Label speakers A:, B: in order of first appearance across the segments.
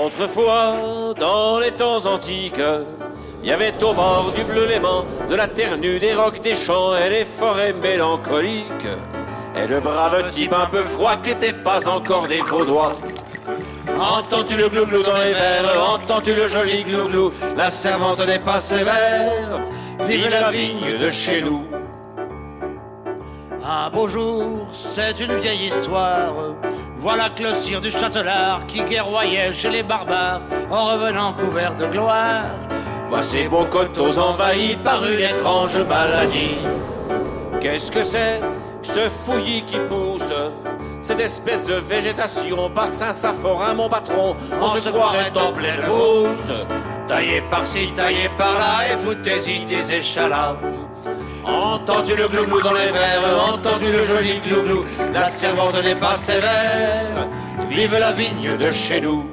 A: Autrefois, dans les temps antiques, il y avait au bord du bleu Léman, de la terre nue, des rocs, des champs et des forêts mélancoliques. Et de braves types un peu froids qui n'étaient pas encore des Vaudois. Entends-tu le glouglou dans les verres, entends-tu le joli glouglou, la servante n'est pas sévère, vive la vigne de chez nous.
B: Un beau jour, c'est une vieille histoire. Voilà que le sire du Châtelard qui guerroyait chez les barbares en revenant couvert de gloire.
A: Voit ces beaux coteaux envahis par une étrange maladie. Qu'est-ce que c'est, ce fouillis qui pousse, cette espèce de végétation par Saint-Saphorin, mon patron, on se croirait en pleine mousse. Taillé par-ci, taillé par-là, et foutez-y des échalas. Entends-tu le glouglou dans les verres, entends-tu le joli glouglou, la servante n'est pas sévère, vive la vigne de chez nous.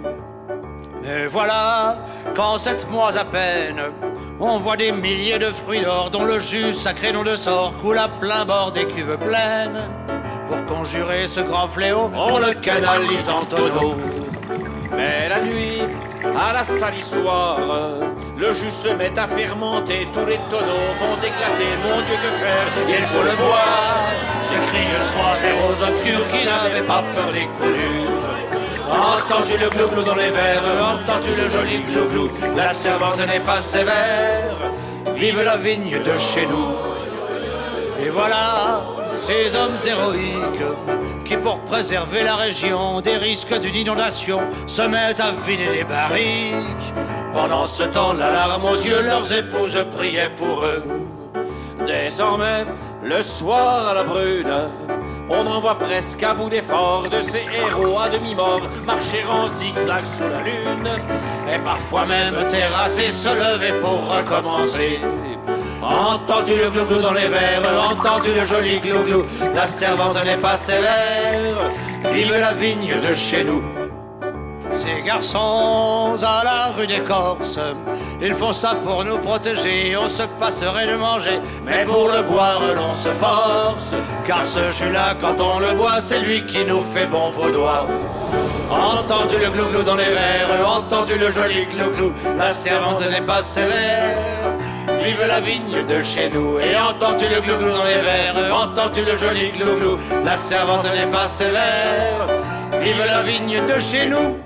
B: Mais voilà, qu'en 7 mois à peine, on voit des milliers de fruits d'or dont le jus sacré nom de sort coule à plein bord des cuves pleines. Pour conjurer ce grand fléau,
A: on le canalise en tonneau. Mais la nuit, à la salissoire, le jus se met à fermenter, tous les tonneaux vont éclater. Mon Dieu, que faire, il faut le boire. J'écris 3-0 obscurs qui n'avaient pas peur des coulures. Entends-tu le glouglou dans les verres, entends-tu le joli glouglou, la servante n'est pas sévère, vive la vigne de chez nous.
B: Et voilà ces hommes héroïques qui, pour préserver la région des risques d'une inondation, se mettent à vider les barriques.
A: Pendant ce temps, la larme aux yeux, leurs épouses priaient pour eux. Désormais, le soir à la brune, on en voit presque à bout d'effort de ces héros à demi-mort marcher en zigzag sous la lune, et parfois même terrasser, se lever pour recommencer. Entends-tu le glouglou dans les verres, entends-tu le joli glouglou, la servante n'est pas sévère, vive la vigne de chez nous.
B: Ces garçons à la rue des Corses, ils font ça pour nous protéger, on se passerait de manger,
A: mais pour le boire l'on se force,
B: car ce jus-là quand on le boit, c'est lui qui nous fait bon vaudois.
A: Entends-tu le glouglou dans les verres, entends-tu le joli glouglou, la servante n'est pas sévère, vive la vigne de chez nous. Et entends-tu le glouglou dans les verres, entends-tu le joli glouglou, la servante n'est pas sévère, vive la vigne de chez nous.